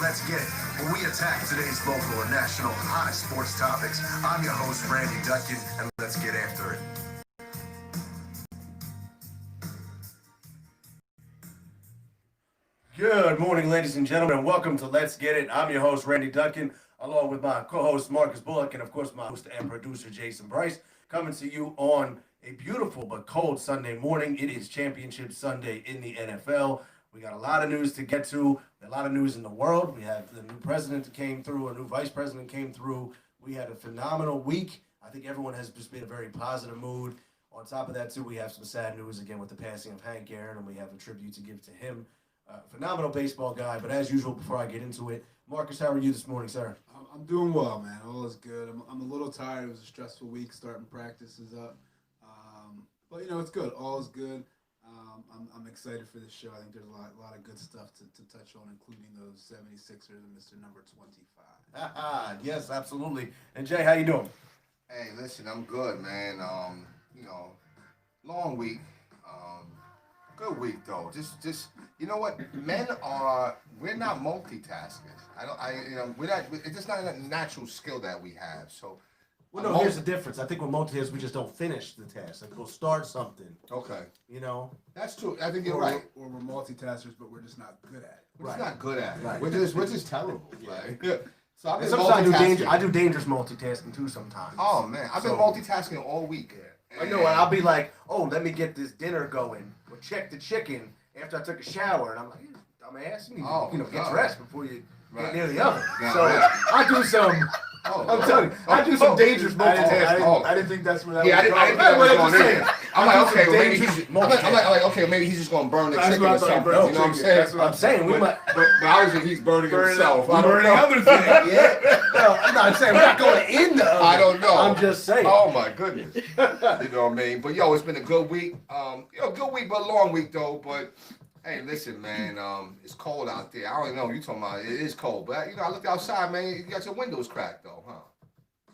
Let's Get It, where we attack today's local and national hottest sports topics. I'm your host, Randy Dutkin, and let's get after it. Good morning, ladies and gentlemen, and welcome to Let's Get It. I'm your host, Randy Dutkin, along with my co-host, Marcus Bullock, and of course, my host and producer, Jason Bryce, coming to you on a beautiful but cold Sunday morning. It is Championship Sunday in the NFL. We got a lot of news to get to, a lot of news in the world. We have the new president that came through, a new vice president came through. We had a phenomenal week. I think everyone has just been in a very positive mood. On top of that, too, we have some sad news again with the passing of Hank Aaron, and we have a tribute to give to him. Phenomenal baseball guy, but as usual, before I get into it, Marcus, how are you this morning, sir? I'm doing well, man. All is good. I'm a little tired. It was a stressful week. Starting practices up, but it's good. All is good. I'm excited for this show. I think there's a lot of good stuff to touch on, including those 76ers and Mr. Number 25. Yes, absolutely. And Jay, how you doing? Hey, listen, I'm good, man. Long week. Good week though. Just you know what? We're not multitaskers. It's just not a natural skill that we have. So Well, no, here's the difference. I think with multitask, we just don't finish the task. Like, we'll start something. Okay. That's true. I think you're right. Or we're multitaskers, but we're just not good at it. We're just not good at it. Right. We're just terrible. Right? So I've been sometimes I do dangerous multitasking too sometimes. Oh man, I've been multitasking all week. I know, and I'll be like, oh, let me get this dinner going. Or check the chicken after I took a shower, and I'm like, dumbass, you need to get dressed before you get near the oven. So I do some. I'm telling you, I do some dangerous multitasking. I didn't think that's where that was going. I didn't think that was going in. I'm like, okay, maybe he's just going to burn the chicken or something. You know what I'm saying? That's what I'm saying. But obviously he's burning himself. I'm burning other things. Yeah. No, I'm not saying we're not going in the oven. I don't know. I'm just saying. Oh my goodness. You know what I mean? But it's been a good week. Good week, but a long week though. But hey, listen, man, it's cold out there. I don't know what you're talking about. It is cold. But, I looked outside, man. You got your windows cracked, though, huh?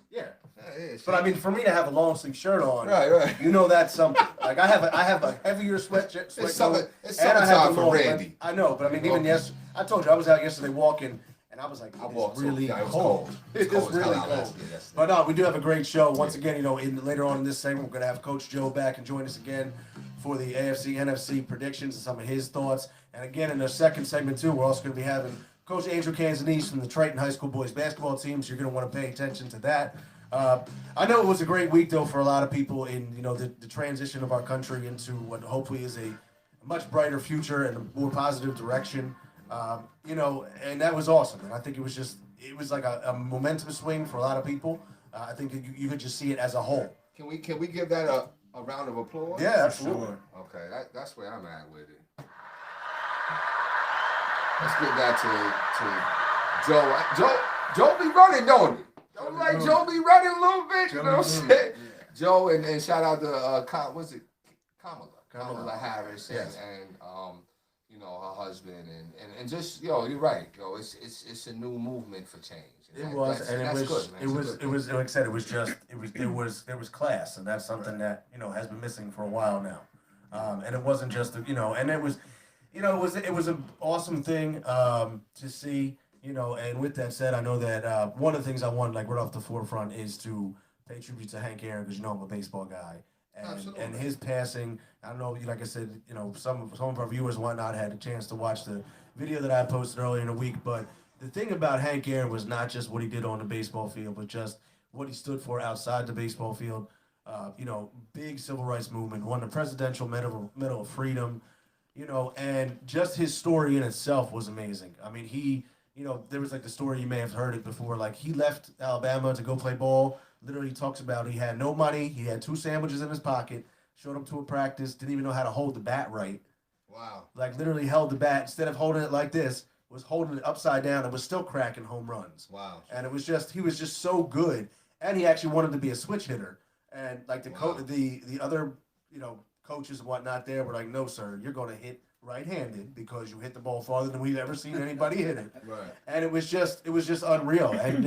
Yeah. It is. But, I mean, for me to have a long-sleeve shirt on, right. That's something. Like, I have a heavier sweat It's summertime for Randy. I know, but, I mean, even yesterday, I told you, I was out yesterday walking, and I was like, it's really cold. It's really cold. But, no, we do have a great show. Once again, later on in this segment, we're going to have Coach Joe back and join us again for the AFC, NFC predictions and some of his thoughts. And again, in the second segment, too, we're also going to be having Coach Angel Canzanese from the Triton High School boys basketball team, so you're going to want to pay attention to that. I know it was a great week, though, for a lot of people in, the transition of our country into what hopefully is a much brighter future and a more positive direction, and that was awesome. And I think it was like a momentum swing for a lot of people. I think you could just see it as a whole. Can we give that a round of applause? Yeah, absolutely. Sure. Okay, that's where I'm at with it. Let's give that to Joe. Joe be running, don't he? Joe be running a little bit, you know what I'm saying? Yeah. Joe and shout out to Kamala Harris and her husband and just you're right, it's a new movement for change. It was like I said, there was class, and that's something that has been missing for a while now, and it wasn't just and it was an awesome thing to see, and with that said, I know that one of the things I want, like right off the forefront, is to pay tribute to Hank Aaron, because I'm a baseball guy. And his passing, I don't know, like I said, some of our viewers and whatnot had a chance to watch the video that I posted earlier in the week, but the thing about Hank Aaron was not just what he did on the baseball field, but just what he stood for outside the baseball field. Big civil rights movement, won the Presidential Medal of Freedom, and just his story in itself was amazing. I mean, he, there was like the story, you may have heard it before, like he left Alabama to go play ball. Literally talks about he had no money, he had 2 sandwiches in his pocket, showed up to a practice, didn't even know how to hold the bat right. Wow. Like literally held the bat, instead of holding it like this, was holding it upside down and was still cracking home runs. Wow. And he was just so good. And he actually wanted to be a switch hitter. And like the other, coaches and whatnot there were like, no, sir, you're going to hit right-handed because you hit the ball farther than we've ever seen anybody hit it. Right. And it was just unreal. And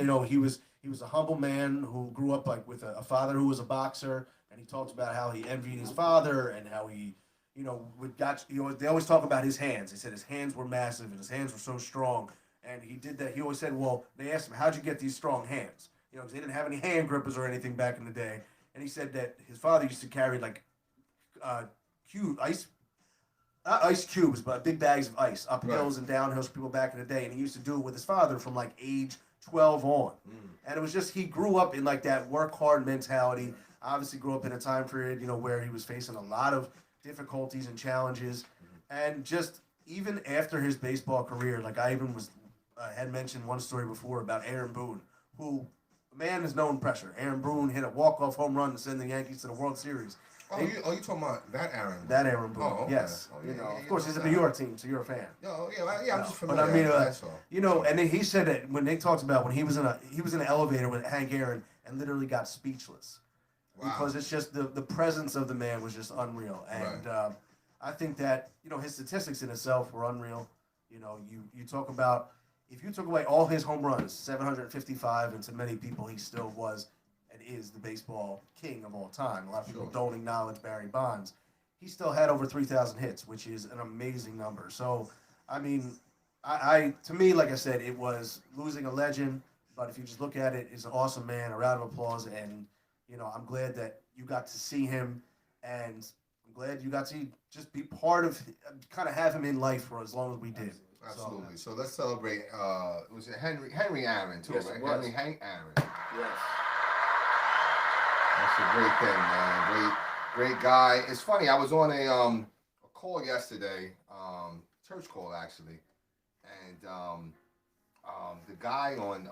he was a humble man who grew up like with a father who was a boxer, and he talked about how he envied his father and how he, they always talk about his hands. They said his hands were massive and his hands were so strong. And he did that. He always said, well, they asked him, how'd you get these strong hands? You know, because they didn't have any hand grippers or anything back in the day. And he said that his father used to carry like not ice cubes, but big bags of ice up hills and down hills for people back in the day. And he used to do it with his father from like age 12 on. And it was just, he grew up in like that work hard mentality. Obviously grew up in a time period, you know, where he was facing a lot of difficulties and challenges. And just even after his baseball career, like I even had mentioned one story before about Aaron Boone, who, man is known pressure. Aaron Boone hit a walk-off home run to send the Yankees to the World Series. You talking about that Aaron? That Aaron Boone, okay. yes. Oh, you yeah, know, yeah, of course, yeah, he's a yeah. New York team, so you're a fan. I'm just But familiar. I mean, That's all. you know, and then he said that when they talked about when he was in an elevator with Hank Aaron and literally got speechless because it's just the presence of the man was just unreal. And I think that, you know, his statistics in itself were unreal. You know, you talk about, if you took away all his home runs, 755, and to many people he still was and is the baseball king of all time. A lot of people don't acknowledge Barry Bonds. He still had over 3,000 hits, which is an amazing number. So, I mean, I to me, like I said, it was losing a legend. But if you just look at it, he's an awesome man. A round of applause, and you know, I'm glad that you got to see him, and I'm glad you got to just be part of, kind of have him in life for as long as we did. Absolutely. So let's celebrate. Was it Henry Aaron too? Yes, right? it was. Hank Aaron. Yes. That's a great thing, man. Great guy. It's funny. I was on a call yesterday, church call actually, and the guy on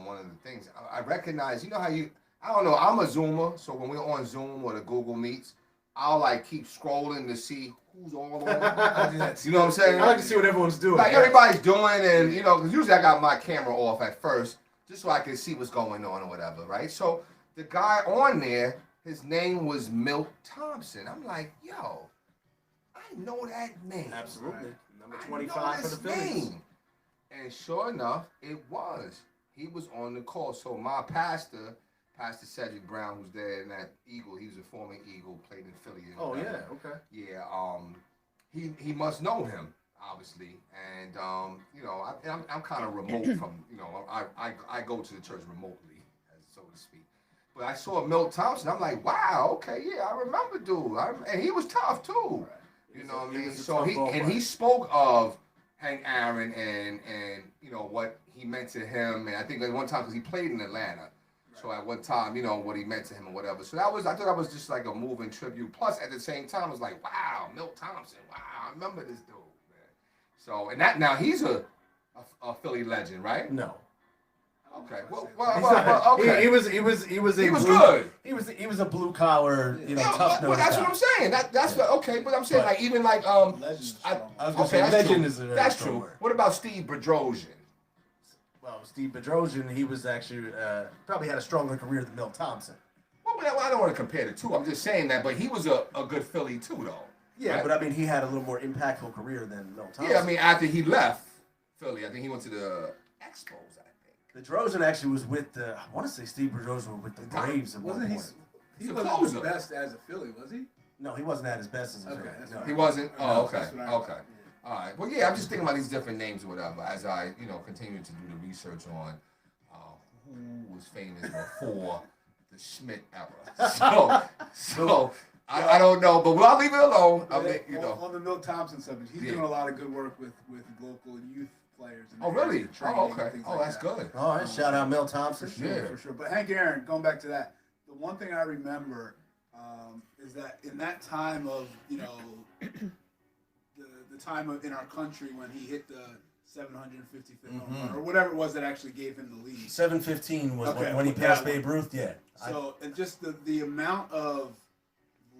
one of the things I recognize. You know how I don't know. I'm a Zoomer, so when we're on Zoom or the Google Meets, I'll like keep scrolling to see who's all on. You know what I'm saying? I like to see what everyone's doing. Like everybody's doing, and you know, 'cause usually I got my camera off at first, just so I can see what's going on or whatever, right? So the guy on there, his name was Milt Thompson. I'm like, yo, I know that name. Absolutely. Number I 25 know for the this Phillies. name. And sure enough, it was. He was on the call. So my pastor, Pastor Cedric Brown, who's there in that Eagle, he was a former Eagle, played in Philly. And Oh whatever. yeah, okay. Yeah, he must know him, obviously, and you know, I'm kind of remote from, you know, I go to the church remotely, so to speak. But I saw Milt Thompson. I'm like, wow, okay, yeah, I remember dude, and he was tough too. You know what I mean? So he spoke of Hank Aaron and you know what he meant to him, and I think at one time because he played in Atlanta. So at one time, you know, what he meant to him or whatever. So I thought that was just like a moving tribute. Plus, at the same time, I was like, wow, Milt Thompson. Wow, I remember this dude, man. So, and that now he's a Philly legend, right? No. Okay. Well, okay. He was good. He was a blue collar, you know, tough nose. Well, that's guy. what I'm saying. That's okay. But I'm saying like even like Legends. I was gonna okay, say that's legend true. is a very That's strong true. word. What about Steve Bedrosian? Well, Steve Bedrosian, he was actually probably had a stronger career than Milt Thompson. Well, I don't want to compare the two. I'm just saying that, but he was a good Philly too, though. Yeah, right? but I mean, he had a little more impactful career than Milt Thompson. Yeah, I mean, after he left Philly, I think he went to the Expos, I think. Bedrosian actually was with the. I want to say Steve Bedrosian was with the Braves at one Wasn't point. he The wasn't closer. the best as a Philly, was he? No, he wasn't at his best as a Okay, Philly. that's No. right. He wasn't? Oh, okay. That's what I Okay. remember. All right. Well, yeah, I'm just thinking about these different names or whatever as I, you know, continue to do the research on who was famous before the Schmidt era. So I don't know, but I'll leave it alone. I mean, you know. On the Milt Thompson subject, he's doing a lot of good work with local youth players. And Oh, really? training Oh, and okay. things Oh, like that's that. good. All right, shout out Milt Thompson. For sure, Yeah. for sure. But Hank Aaron, going back to that, the one thing I remember is that in that time of, you know, the time in our country when he hit the 755th home run, or whatever it was that actually gave him the lead. 715 was Okay, when he with passed that one. Babe Ruth. Yeah. So, and just the amount of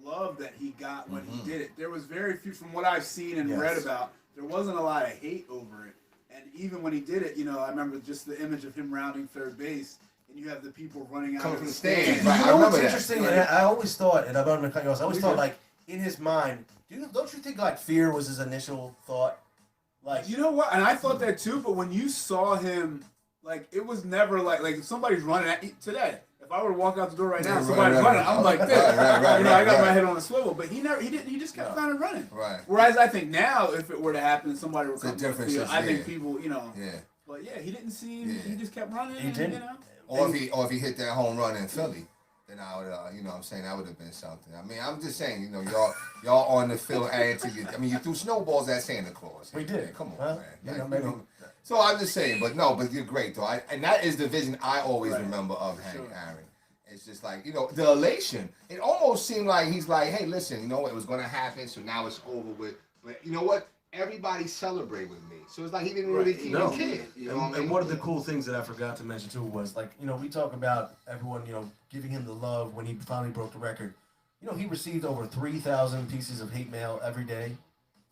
love that he got when he did it, there was very few, from what I've seen and read Yes. about, there wasn't a lot of hate over it. And even when he did it, you know, I remember just the image of him rounding third base, and you have the people running out Coming of from the the stands, stands. right. You I know what's remember that. interesting? And I always thought, and I'm going to cut you off. I always thought, like, in his mind, don't you think like fear was his initial thought? Like, You know what? And I thought that too, but when you saw him, like, it was never like if somebody's running at today. If I were to walk out the door right now, and somebody's running, I'm like this. Right, you know, I got my right. head on a swivel. But he didn't. He just kept kind of running. Right. Whereas I think now, if it were to happen, somebody would It's a come to the difference, field. I think yeah. people, you know, Yeah. But yeah, he didn't seem. Yeah. He just kept running. He and, didn't. You know. Or if he hit that home run in Philly, then I would, you know what I'm saying, that would have been something. I mean, I'm just saying, you know, y'all on the field adding to your, I mean, you threw snowballs at Santa Claus. We did. Man, come on, Well, man. you Like, know, maybe. So I'm just saying, but you're great though. And that is the vision I always Right. remember of Hank Sure. Aaron. It's just like, you know, the elation. It almost seemed like he's like, hey, listen, you know, it was gonna happen, so now it's over with. But you know what? Everybody celebrate with me. So it's like he didn't really Right. even No. care. You know what I mean? And one of the cool things that I forgot to mention too was like, you know, we talk about everyone, you know, giving him the love when he finally broke the record. You know, he received over 3,000 pieces of hate mail every day,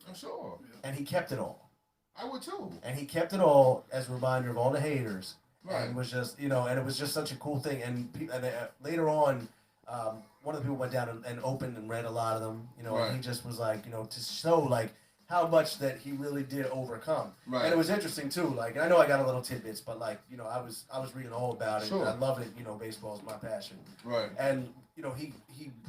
I'm sure. and he kept it all. I would too. And he kept it all as a reminder of all the haters. Right. And it was just, you know, and it was just such a cool thing. And, later on, one of the people went down and opened and read a lot of them, you know, and he Right. just was like, you know, to show like how much that he really did overcome. Right. And it was interesting too. Like, I know I got a little tidbits, but like, you know, I was reading all about it. Sure. I love it. You know, baseball is my passion. Right. And you know, he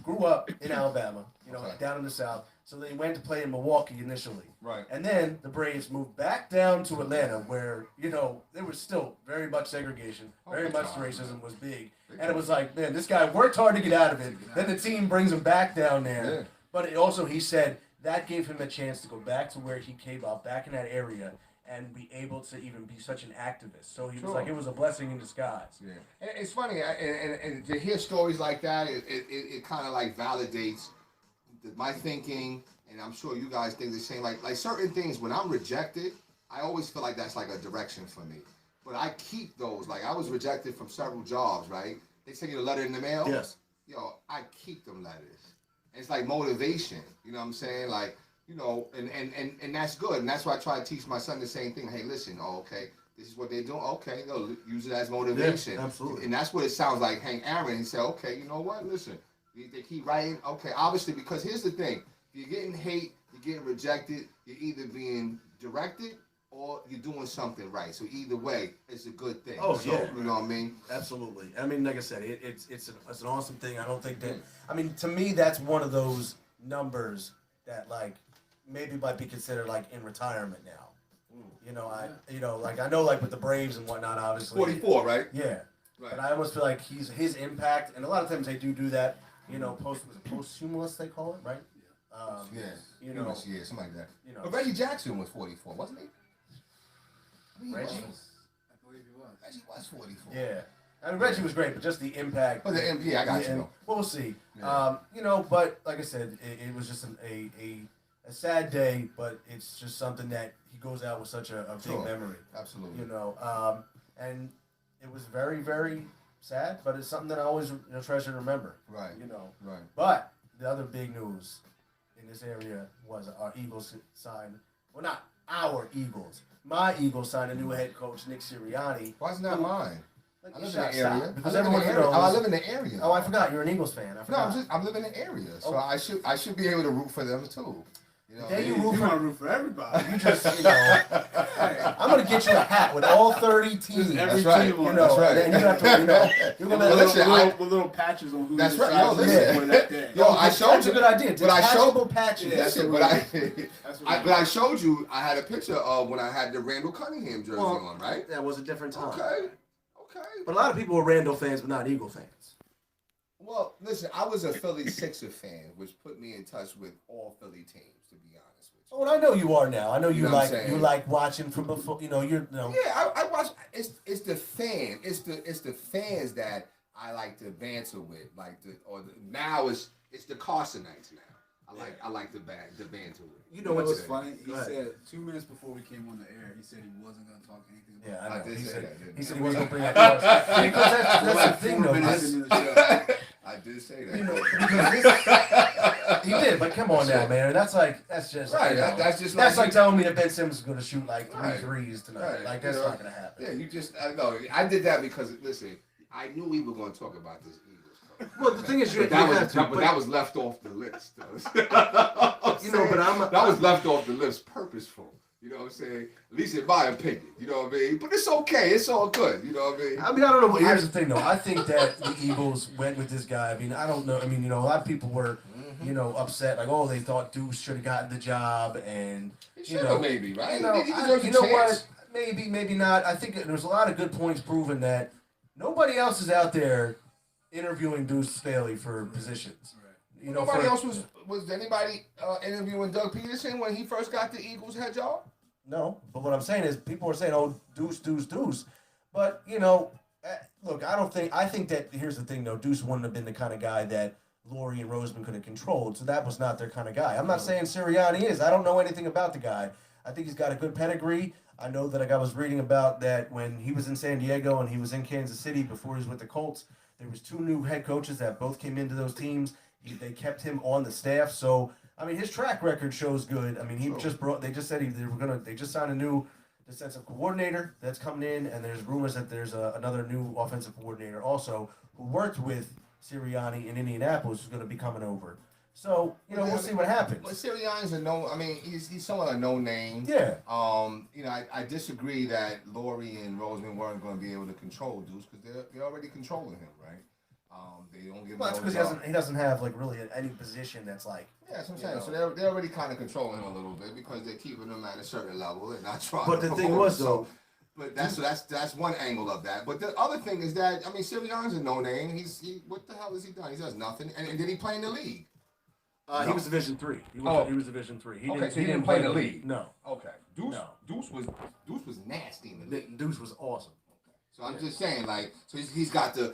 grew up in Alabama, you know, Okay. down in the South. So then he went to play in Milwaukee initially. Right. And then the Braves moved back down to Atlanta, where, you know, there was still very much segregation, very big much time, racism man. was big. Big And it was like, man, this guy worked hard to get out of it. Then the team brings him back down there. Yeah. But it also, he said, that gave him a chance to go back to where he came up, back in that area, and be able to even be such an activist. So he was Sure. like, it was a blessing in disguise. Yeah, and it's funny, and to hear stories like that, it kind of like validates my thinking, and I'm sure you guys think the same. Like certain things, when I'm rejected, I always feel like that's like a direction for me. But I keep those. Like I was rejected from several jobs, right? They send you a letter in the mail. Yes. Yo, I keep them letters. And it's like motivation. You know what I'm saying? Like, you know, and that's good. And that's why I try to teach my son the same thing. Hey, listen, okay, this is what they're doing. Okay, no, use it as motivation. Yeah, absolutely. And that's what it sounds like. Hank Aaron, he said, okay, you know what? Listen, they keep writing. Okay, obviously, because here's the thing. You're getting hate, you're getting rejected, you're either being directed or you're doing something right. So either way, it's a good thing. Oh, so, yeah. You know what I mean? Absolutely. I mean, like I said, it's an awesome thing. I don't think that. I mean, to me, that's one of those numbers that like maybe might be considered like in retirement now. You know, like I know like with the Braves and whatnot, obviously. 44, right? Yeah. Right. But I almost feel like his impact, and a lot of times they do that. You know, posthumous they call it, right? Yeah. You know, Yeah, something like that. you know. But Reggie Jackson was 44, wasn't he? I mean, he Reggie? was. I believe he was. Reggie was 44. Yeah. I mean, Reggie was great, but just the impact. But yeah, I got you. and Though. we'll see. Yeah. You know, but like I said, it was just a sad day, but it's just something that he goes out with such a big Sure. memory. Absolutely. You know, and it was very, very sad, but it's something that I always treasure to remember. Right. You know. Right. But the other big news in this area was our Eagles signed. Well, not our Eagles. My Eagles signed a new head coach, Nick Sirianni. Why isn't that mine? Like, I live in stop, the area. stop, because I live in everyone the area. knows. Oh, I live in the area. Oh, I forgot. You're an Eagles fan. I No, forgot. I'm living in the area, so Oh. I should be able to root for them too. You know, Then you You root want to for. root for everybody. You just, you know. I'm gonna get you a hat with all 30 teams. Just every That's right. team on You it. know, That's right. and you have to, you know, you're With gonna. listen, little patches on who That's right. decides Yo, to listen. win that day. Yo, I showed That's you. a good idea. But I showed. Detachable patches. Yeah, Listen, what but That's what but I showed you. I had a picture of when I had the Randall Cunningham jersey Well, on, right? That was a different time. Okay. But a lot of people were Randall fans, but not Eagle fans. Well, listen, I was a Philly Sixer fan, which put me in touch with all Philly teams, to be honest with you. Oh, and I know you are now. I know You you, know what I'm like saying? you like watching from before. You know, you're. You know, Yeah, I watch. It's the fan. It's the fans that I like to banter with. Now it's the Carsonites now. I like the banter with. you You know know what's what's funny? He Go ahead. said 2 minutes before we came on the air, he said he wasn't going to talk anything about Yeah, I know. I did He say said that, didn't he I? said he wasn't gonna bring up yours. Because that's the thing, though. 4 minutes This, into the show. I did say that. you know, because he did, but come on now, man. That's just Right, you know, that's just that's like- like telling me that Ben Simmons is gonna shoot like three Right. threes tonight. Right, Like you that's know. not gonna happen. Yeah, I know. I did that because listen, I knew we were going to talk about this Eagles. coach. Well, the thing is, you But that have was to, but but- that was left off the list. You know, but that was left off the list, purposeful. You know what I'm saying? At least in my opinion. You know what I mean? But it's okay. It's all good. You know what I mean? I mean, I don't know. But here's the thing, though. I think that the Eagles went with this guy. I mean, I don't know. I mean, you know, a lot of people were, you know, upset. Like, oh, they thought Deuce should have gotten the job, and He you should know, have maybe, right? You know, He deserves you a know chance. what? Maybe, maybe not. I think there's a lot of good points proven that nobody else is out there interviewing Deuce Staley for positions. Right. You know, Nobody else was anybody interviewing Doug Peterson when he first got the Eagles head job? No, but what I'm saying is people are saying, "Oh, Deuce, Deuce, Deuce," but you know, look, I think that here's the thing though, Deuce wouldn't have been the kind of guy that Laurie and Roseman could have controlled, so that was not their kind of guy. I'm not saying Sirianni is. I don't know anything about the guy. I think he's got a good pedigree. I know that I was reading about that when he was in San Diego and he was in Kansas City before he was with the Colts. There was 2 new head coaches that both came into those teams. They kept him on the staff, so I mean his track record shows good. I mean they just said they just signed a new defensive coordinator that's coming in, and there's rumors that there's another new offensive coordinator also who worked with Sirianni in Indianapolis who's going to be coming over. So, you know, we'll see what happens. But Sirianni's he's somewhat a no name. Yeah. You know, I disagree that Laurie and Roseman weren't going to be able to control Deuce because they're already controlling him, right? They don't give him. Well, that's because he doesn't have like really any position that's like. Yeah, that's what I'm saying. So they're already kind of controlling him a little bit because they're keeping him at a certain level and not trying. But to the thing promote was him. though. But that's one angle of that. But the other thing is that Sirianni's a no name. What the hell has he done? He does nothing. And did he play in the league? He was Division III. He was Division III. He didn't play in the league. No. Okay. Deuce was nasty in the league. Deuce was awesome. So I'm just saying, so he's got the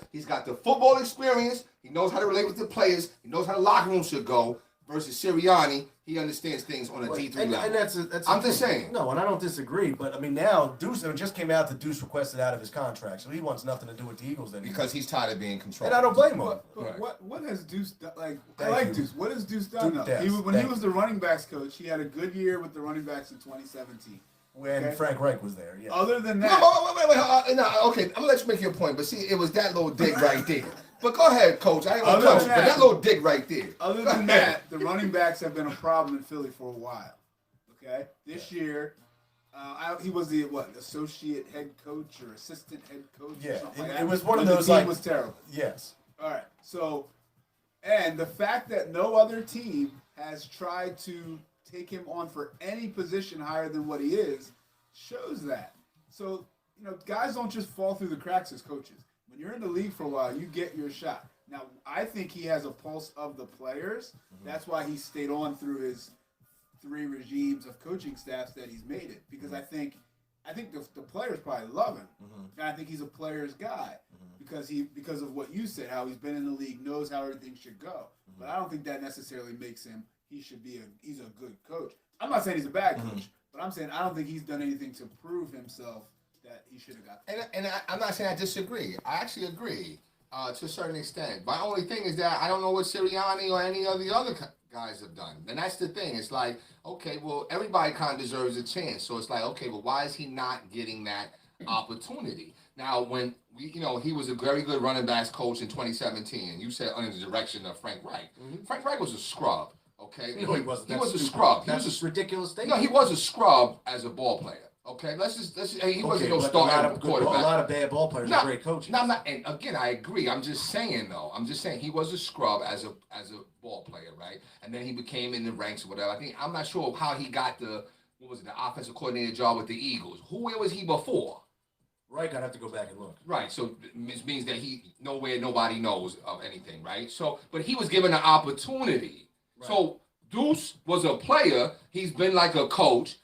football experience. He knows how to relate with the players. He knows how the locker room should go. Versus Sirianni, he understands things on a D3 level. And that's I'm just saying. No, and I don't disagree. But I mean, now Deuce just came out that Deuce requested out of his contract, so he wants nothing to do with the Eagles anymore. Because he's tired of being controlled. And I don't blame him. But Right. what has Deuce done? Like, Thank I like you. Deuce. What has Deuce done though? When he was the running backs coach, he had a good year with the running backs in 2017. When Frank Reich was there, yeah. Other than that, Wait. No, okay, I'm gonna let you make your point, but see, it was that little dig right there. But go ahead, coach. I ain't gonna touch you, but that little dig right there. other than that, the running backs have been a problem in Philly for a while. Okay, this year, he was the associate head coach or assistant head coach. Yeah, or something like it that. was one of And those, the team like- was terrible. Yes. All right, so, and the fact that no other team has tried to take him on for any position higher than what he is shows that. So, you know, guys don't just fall through the cracks as coaches. When you're in the league for a while, you get your shot. Now, I think he has a pulse of the players. That's why he stayed on through his 3 regimes of coaching staffs that he's made it. Because I think the players probably love him. And I think he's a player's guy because of what you said, how he's been in the league, knows how everything should go. But I don't think that necessarily makes him he's a good coach. I'm not saying he's a bad coach, but I'm saying I don't think he's done anything to prove himself that he should have got. And I'm not saying I disagree. I actually agree to a certain extent. My only thing is that I don't know what Sirianni or any of the other guys have done. And that's the thing. It's like, okay, well, everybody kind of deserves a chance. So it's like, okay, well, why is he not getting that opportunity? Now, when he was a very good running backs coach in 2017, and you said under the direction of Frank Reich. Frank Reich was a scrub. Okay, No, he wasn't. He That's was a stupid. scrub. That's He was a ridiculous thing. No, he was a scrub as a ball player. Okay, he wasn't no starting quarterback. A lot of bad ball players are great coaches. No, I'm not. And again, I agree. I'm just saying though. He was a scrub as a ball player, right? And then he became in the ranks or whatever. I'm not sure how he got the offensive coordinator job with the Eagles. Where was he before? Right, I'd have to go back and look. Right, so it means that nobody knows of anything, right? So, but he was given an opportunity. Right. So Deuce was a player. He's been like a coach.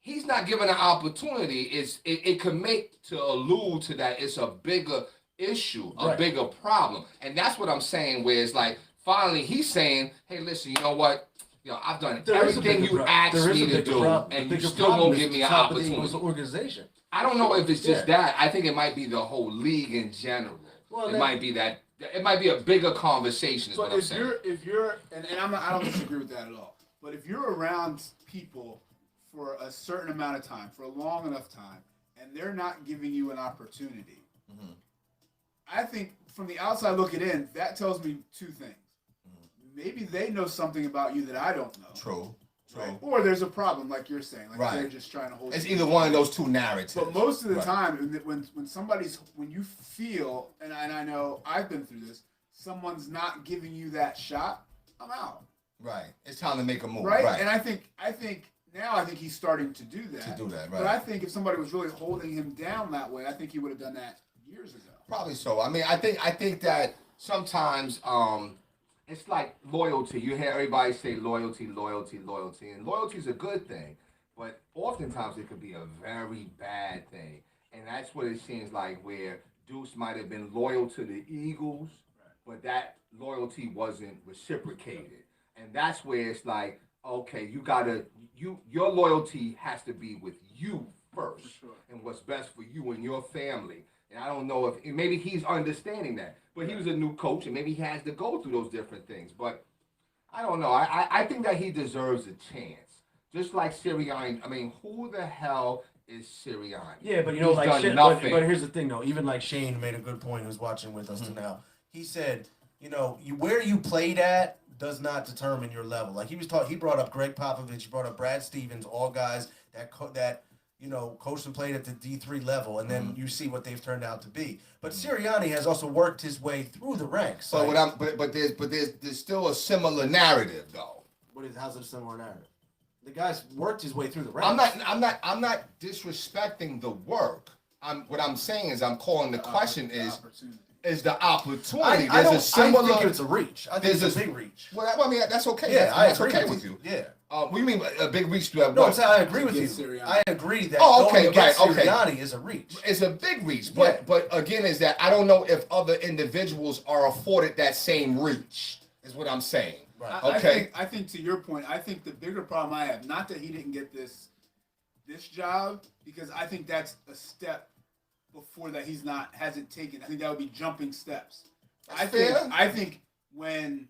He's not given an opportunity. It could make to allude to that it's a bigger issue, a bigger problem, and that's what I'm saying. Where it's like finally he's saying, "Hey, listen, you know what? I've done everything you asked me to do, and you still won't give me an opportunity." Was the organization. I don't know if it's just that. I think it might be the whole league in general. Well, it might be that. It might be a bigger conversation. Is what I'm saying. If you're, and I don't disagree with that at all. But if you're around people for a certain amount of time, for a long enough time, and they're not giving you an opportunity, I think from the outside looking in, that tells me 2 things. Maybe they know something about you that I don't know. True. Right? Or there's a problem, like you're saying, like they're just trying to hold. It's either one of those 2 narratives. But most of the time, when you feel, and I know I've been through this, someone's not giving you that shot, I'm out. Right. It's time to make a move. Right. And I think now I think he's starting to do that. Right. But I think if somebody was really holding him down that way, I think he would have done that years ago. Probably so. I mean, I think that sometimes it's like loyalty. You hear everybody say loyalty, and loyalty is a good thing, but oftentimes it could be a very bad thing, and that's what it seems like where Deuce might have been loyal to the Eagles, but that loyalty wasn't reciprocated, and that's where it's like, okay, your loyalty has to be with you first, and what's best for you and your family. And I don't know if maybe he's understanding that, but he was a new coach, and maybe he has to go through those different things. But I don't know. I think that he deserves a chance, just like Sirianni. I mean, who the hell is Sirianni? Yeah, but He's done nothing. but here's the thing, though. Even like Shane made a good point, who's watching with us now. He said, where you played at does not determine your level. Like he brought up Greg Popovich, he brought up Brad Stevens, all guys that coached and played at the D3 level, and then you see what they've turned out to be. But Sirianni has also worked his way through the ranks. But there's still a similar narrative though. How's it a similar narrative? The guy's worked his way through the ranks. I'm not disrespecting the work. What I'm saying is I'm calling the question is the opportunity. I think it's a reach. I think it's a big reach. Well, I mean that's okay. Yeah, that's okay with you. Yeah. What do you mean a big reach? To have No, what? I agree with you. Sirianni. I agree that okay, going against right, okay. Sirianni is a reach. It's a big reach, but again, is that I don't know if other individuals are afforded that same reach. Is what I'm saying. Right. Okay. I think to your point, I think the bigger problem I have, not that he didn't get this job, because I think that's a step before that hasn't taken. I think that would be jumping steps. I think when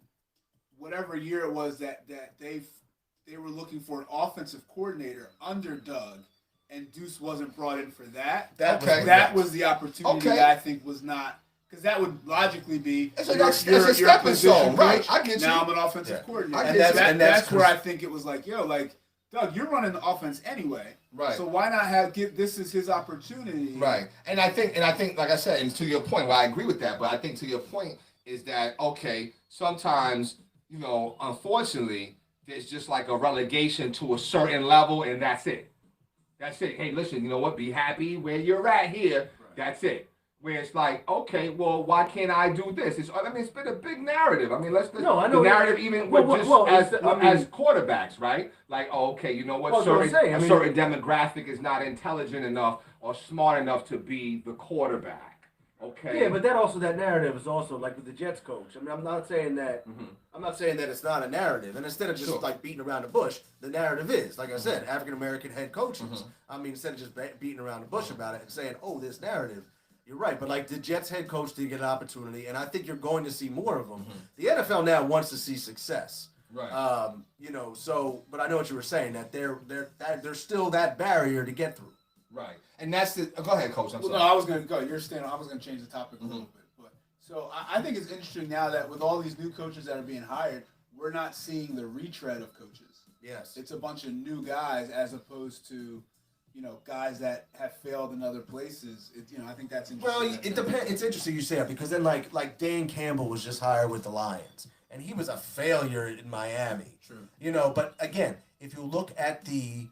whatever year it was that they were looking for an offensive coordinator under Doug, and Deuce wasn't brought in for that. That was the opportunity that I think was not, because that would logically be it's a stepping stone, right? I get you. Now I'm an offensive coordinator, and that's where I think it was like, Doug, you're running the offense anyway, right? So why not this is his opportunity, right? And I think, like I said, and to your point, well, I agree with that, but I think to your point is that okay, sometimes unfortunately, there's just like a relegation to a certain level, and that's it. That's it. Hey, listen, you know what? Be happy where you're at here. Right. That's it. Where it's like, okay, well, why can't I do this? It's been a big narrative. I mean, I know the narrative even with as quarterbacks, right? Like, okay, you know what? A certain demographic is not intelligent enough or smart enough to be the quarterback. Okay. Yeah, but that narrative is also like with the Jets coach. I mean, I'm not saying that it's not a narrative. And instead of just like beating around the bush, the narrative is, like I said, African American head coaches. I mean, instead of just beating around the bush about it and saying, oh, this narrative. You're right, but like the Jets head coach did get an opportunity, and I think you're going to see more of them. The NFL now wants to see success, right? But I know what you were saying, that there's still that barrier to get through, right? And that's the. Go ahead, coach. I'm sorry. No, I was going to go. I was going to change the topic a little bit, but so I think it's interesting now that with all these new coaches that are being hired, we're not seeing the retread of coaches. Yes, it's a bunch of new guys as opposed to guys that have failed in other places. I think that's interesting. Well, it depends. It's interesting you say that because then, like Dan Campbell was just hired with the Lions, and he was a failure in Miami. True. But again, if you look at the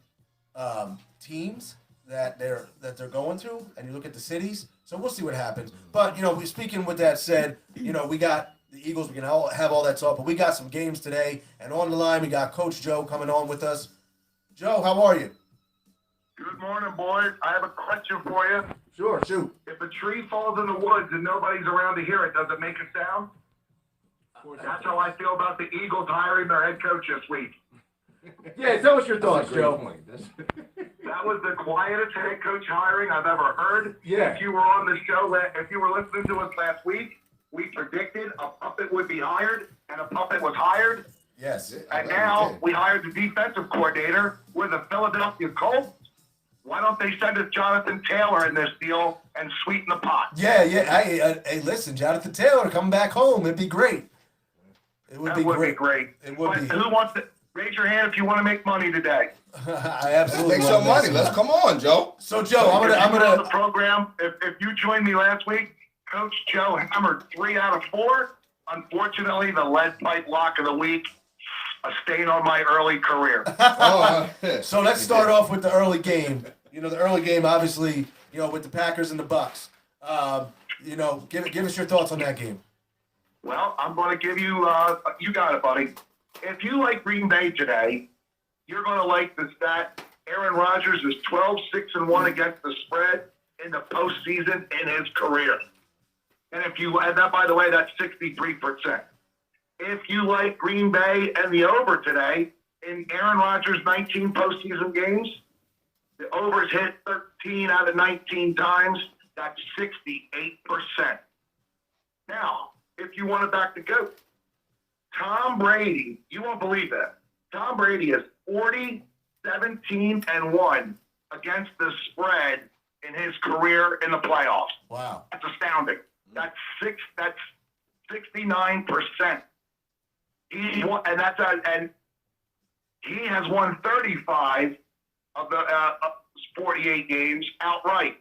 teams that they're going through, and you look at the cities, so we'll see what happens. But we speaking with that said, we got the Eagles. We can all have all that talk, but we got some games today, and on the line we got Coach Joe coming on with us. Joe, how are you? Good morning, boys. I have a question for you. Sure, shoot. If a tree falls in the woods and nobody's around to hear it, does it make a sound? That's how I feel about the Eagles hiring their head coach this week. Yeah, tell us your thoughts, Joe. That was the quietest head coach hiring I've ever heard. Yeah. If you were on the show, if you were listening to us last week, we predicted a puppet would be hired, and a puppet was hired. Yes. And now we hired the defensive coordinator with the Philadelphia Colts. Why don't they send us Jonathan Taylor in this deal and sweeten the pot? Yeah. Hey, listen, Jonathan Taylor coming back home. It'd be great. It would be great. It would be. Who wants to raise your hand if you want to make money today? I absolutely make some money. Let's come on, Joe. So, Joe, I'm gonna. On the program. If you joined me last week, Coach Joe hammered 3 out of 4. Unfortunately, the lead pipe lock of the week a stain on my early career. So let's start off with the early game. You know, the early game, obviously, you know, with the Packers and the Bucks. You know, give us your thoughts on that game. Well, I'm going to give you, you got it, buddy. If you like Green Bay today, you're going to like the stat. Aaron Rodgers is 12-6-1 against the spread in the postseason in his career. And if you add that, by the way, that's 63%. If you like Green Bay and the over today, in Aaron Rodgers' 19 postseason games, the overs hit 13 out of 19 times. That's 68%. Now, if you want to back the GOAT, Tom Brady, you won't believe that. Tom Brady is 40-17-1 against the spread in his career in the playoffs. Wow. That's astounding. That's 69%. He won, and he has won 35 of the 48 games outright.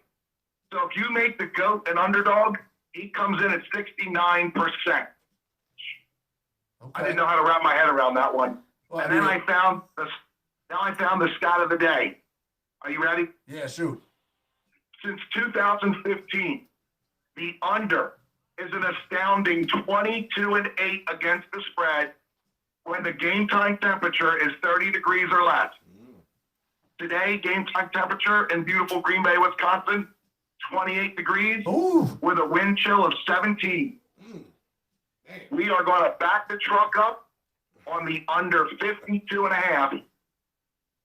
So if you make the GOAT an underdog, he comes in at 69%. Okay. I didn't know how to wrap my head around that one. Well, and then I found the stat of the day. Are you ready? Yeah, shoot. Since 2015, the under is an astounding 22-8 against the spread when the game time temperature is 30 degrees or less. Today, game time temperature in beautiful Green Bay, Wisconsin, 28 degrees. Ooh. With a wind chill of 17. We are going to back the truck up on the under 52.5.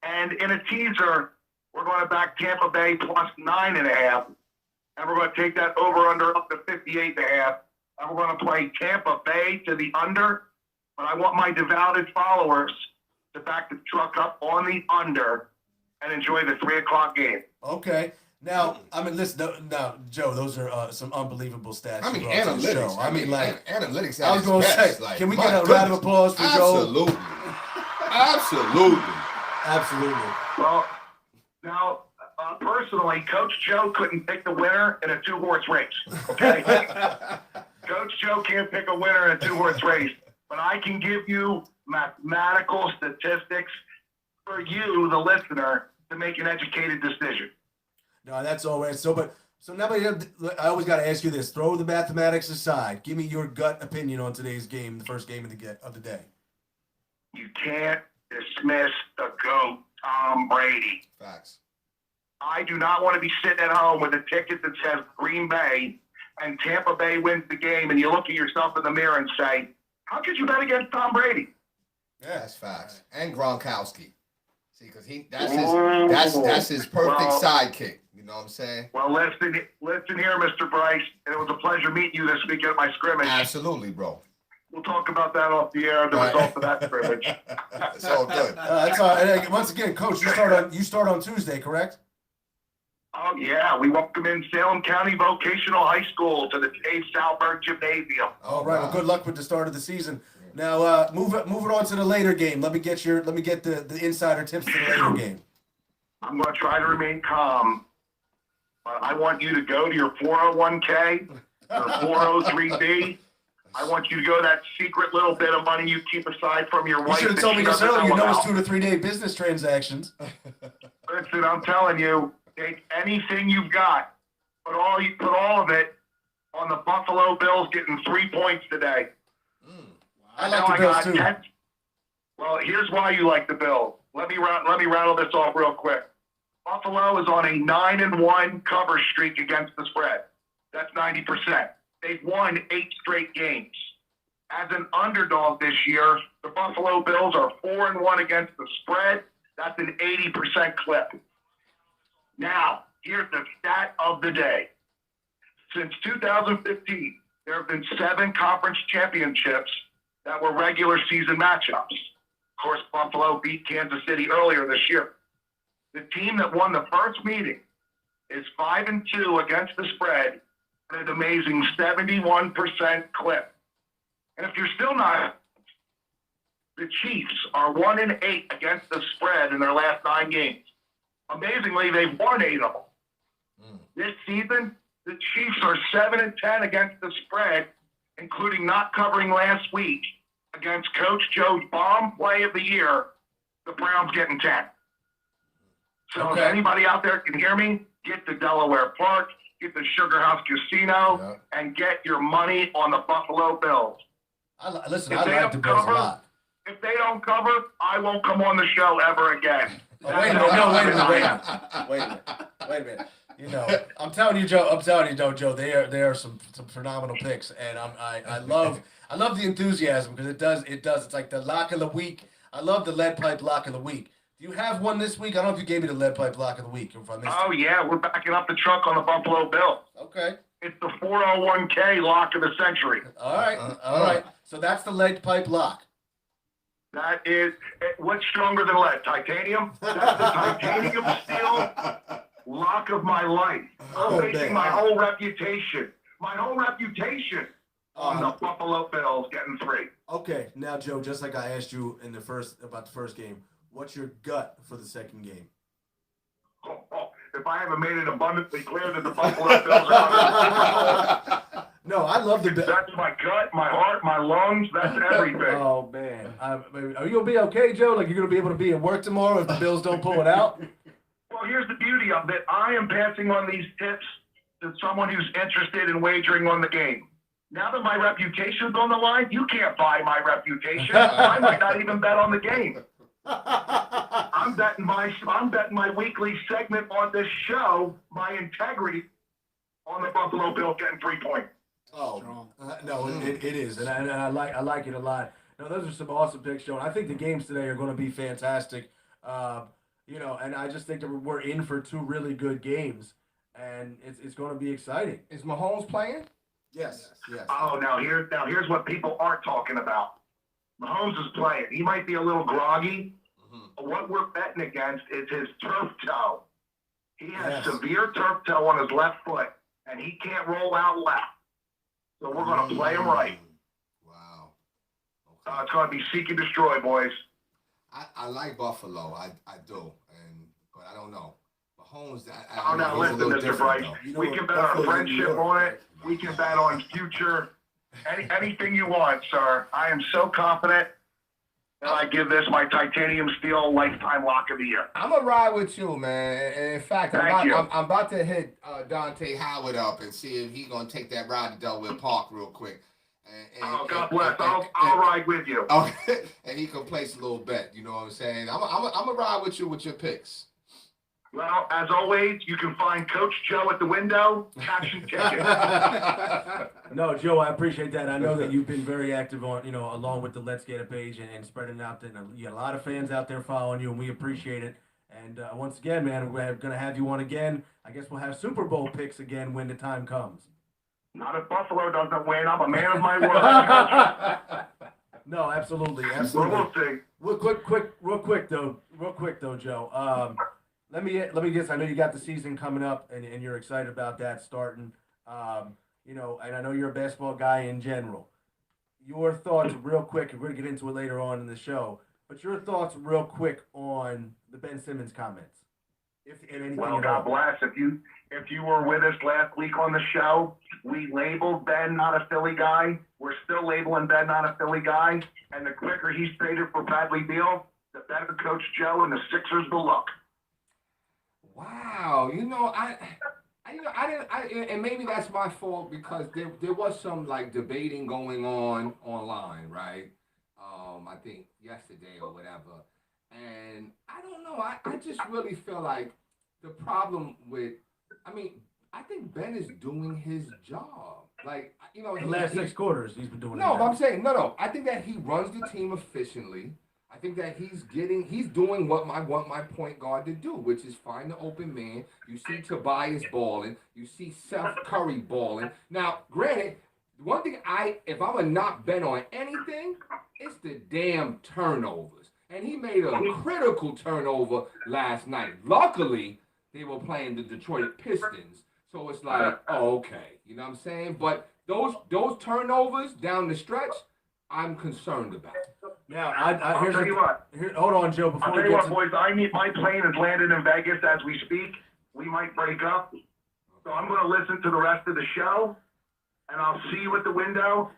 And in a teaser, we're going to back Tampa Bay plus 9.5. And we're going to take that over under up to 58.5. And we're going to play Tampa Bay to the under. But I want my devoted followers to back the truck up on the under and enjoy the 3 o'clock game. Okay. Now, I mean, listen. Now, Joe, those are some unbelievable stats. I mean, you brought to the analytics. show. I mean, like, analytics. I was going to say, like, can we my get a round goodness. of applause for Joe? Absolutely. Absolutely. Absolutely. Well, now, personally, Coach Joe couldn't pick the winner in a 2-horse race. Okay? Coach Joe can't pick a winner in a 2-horse race, but I can give you mathematical statistics for you, the listener, to make an educated decision. No, that's all right. So now I always got to ask you this: throw the mathematics aside. Give me your gut opinion on today's game, the first game of the day. You can't dismiss the GOAT, Tom Brady. Facts. I do not want to be sitting at home with a ticket that says Green Bay and Tampa Bay wins the game, and you look at yourself in the mirror and say, how could you bet against Tom Brady? Yeah, that's facts. And Gronkowski. See, because that's his perfect sidekick. You know what I'm saying? Well, listen here, Mr. Bryce. It was a pleasure meeting you this weekend at my scrimmage. Absolutely, bro. We'll talk about that off the air, the result of that scrimmage. It's all good. That's all right. And once again, Coach, you start on Tuesday, correct? Oh, yeah. We welcome in Salem County Vocational High School to the Dave Salberg Gymnasium. All right. Well, good luck with the start of the season. Now, moving on to the later game. Let me get the insider tips to the later game. I'm going to try to remain calm. But I want you to go to your 401k, your 403b. I want you to go that secret little bit of money you keep aside from your You wife. should have that told she me this doesn't earlier. You know it's about. 2 to 3 day business transactions. Listen, I'm telling you, take anything you've got, put all of it on the Buffalo Bills getting 3 points today. I like the Bills too. Well, here's why you like the Bills. Let me rattle this off real quick. Buffalo is on a 9-1 cover streak against the spread. That's 90%. They've won 8 straight games. As an underdog this year, the Buffalo Bills are 4-1 against the spread. That's an 80% clip. Now, here's the stat of the day. Since 2015, there have been 7 conference championships that were regular season matchups. Of course, Buffalo beat Kansas City earlier this year. The team that won the first meeting is 5-2 against the spread at an amazing 71% clip. And if you're still not, the Chiefs are 1-8 against the spread in their last 9 games. Amazingly, they've won 8 of them. This season, the Chiefs are 7-10 against the spread, including not covering last week, against Coach Joe's bomb play of the year, the Browns getting 10. So Okay. if anybody out there can hear me, get to Delaware Park, get to Sugar House Casino, and get your money on the Buffalo Bills. Listen, If I they like don't the Bills a cover, lot. If they don't cover, I won't come on the show ever again. Oh, wait a minute. You know, I'm telling you, Joe, Joe, they are some phenomenal picks, and I love the enthusiasm because it does. It's like the lock of the week. I love the lead pipe lock of the week. Do you have one this week? I don't know if you gave me the lead pipe lock of the week. If I missed Oh, yeah, we're backing up the truck on the Buffalo Bills. Okay. It's the 401k lock of the century. All right. So that's the lead pipe lock. That is, what's stronger than lead? Titanium? That's the titanium steel lock of my life. I'm basing my whole reputation on the Buffalo Bills getting 3. Okay, now Joe, just like I asked you in about the first game, what's your gut for the second game? If I haven't made it abundantly clear that the Buffalo Bills are No, I love the Bills. that's my gut, my heart, my lungs, that's everything. Oh man, are you gonna be okay, Joe? Like you're gonna be able to be at work tomorrow if the Bills don't pull it out? Well, here's the beauty of it. I am passing on these tips to someone who's interested in wagering on the game. Now that my reputation's on the line, you can't buy my reputation. I might not even bet on the game. I'm betting my weekly segment on this show, my integrity, on the Buffalo Bills getting 3 points. Oh, no, it is, and I like it a lot. No, those are some awesome picks, Joe. And I think the games today are going to be fantastic. You know, and I just think that we're in for 2 really good games, and it's going to be exciting. Is Mahomes playing? Yes. Oh, now here's what people aren't talking about. Mahomes is playing. He might be a little groggy. But what we're betting against is his turf toe. He has severe turf toe on his left foot, and he can't roll out left. So we're going to play him right. Wow. It's going to be seek and destroy, boys. I like Buffalo. I do, but I don't know. Mahomes. Oh, now listen, Mr. Bryce. We can bet our friendship on it. We can bet on future. Anything you want, sir. I am so confident. And I give this my titanium steel lifetime lock of the year. I'm gonna ride with you, man. And in fact, I'm about to hit Dante Howard up and see if he's gonna take that ride to Delaware Park real quick. God bless. I'll ride with you. Okay, and he can place a little bet. You know what I'm saying? I'm gonna ride with you with your picks. Well, as always, you can find Coach Joe at the window, cashing tickets. No, Joe, I appreciate that. I know that you've been very active on, along with the Let's Get It page and spreading it out there. And you got a lot of fans out there following you, and we appreciate it. And once again, man, we're going to have you on again. I guess we'll have Super Bowl picks again when the time comes. Not if Buffalo doesn't win. I'm a man of my word. No, absolutely. We'll see. Real quick though, Joe. Let me guess. I know you got the season coming up, and you're excited about that starting. And I know you're a basketball guy in general. Your thoughts, real quick. We're gonna get into it later on in the show, but your thoughts, real quick, on the Ben Simmons comments. Well, God bless. If you were with us last week on the show, we labeled Ben not a Philly guy. We're still labeling Ben not a Philly guy. And the quicker he's traded for Bradley Beal, the better Coach Joe and the Sixers will look. Wow, and maybe that's my fault because there was some like debating going on online, right? I think yesterday or whatever, and I don't know. I just really feel like the problem with, I think Ben is doing his job. Like, the last 6 quarters he's been doing. No, but I'm saying no. I think that he runs the team efficiently. I think that he's doing what I want my point guard to do, which is find the open man. You see Tobias balling. You see Seth Curry balling. Now, granted, one thing if I'm going to knock Ben on anything, it's the damn turnovers. And he made a critical turnover last night. Luckily, they were playing the Detroit Pistons. So it's like, oh, okay. You know what I'm saying? But those turnovers down the stretch, I'm concerned about. Now, I'll tell you what. Hold on, Joe. I'll tell you what, boys. My plane is landed in Vegas as we speak. We might break up. So I'm going to listen to the rest of the show. and I'll see you at the window.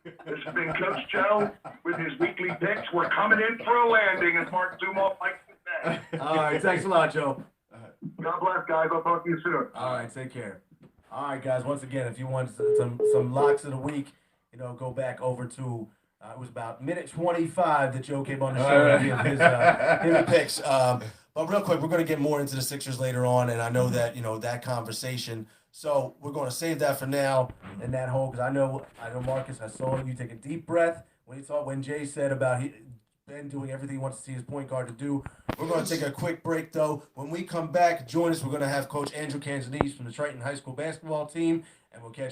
This has been Coach Joe with his weekly picks. We're coming in for a landing, as Mark Zumoff likes to say. All right, thanks a lot, Joe. God bless, guys. I'll talk to you soon. All right, take care. All right, guys. Once again, if you want some locks of the week, go back over to it was about minute 25 that Joe came on the show and give his picks. But real quick, we're going to get more into the Sixers later on, and I know that that conversation. So we're going to save that for now in that hole because I know Marcus. I saw you take a deep breath when Jay said about Ben doing everything he wants to see his point guard to do. We're going to take a quick break though. When we come back, join us. We're going to have Coach Andrew Canzanese from the Triton High School basketball team, and we'll catch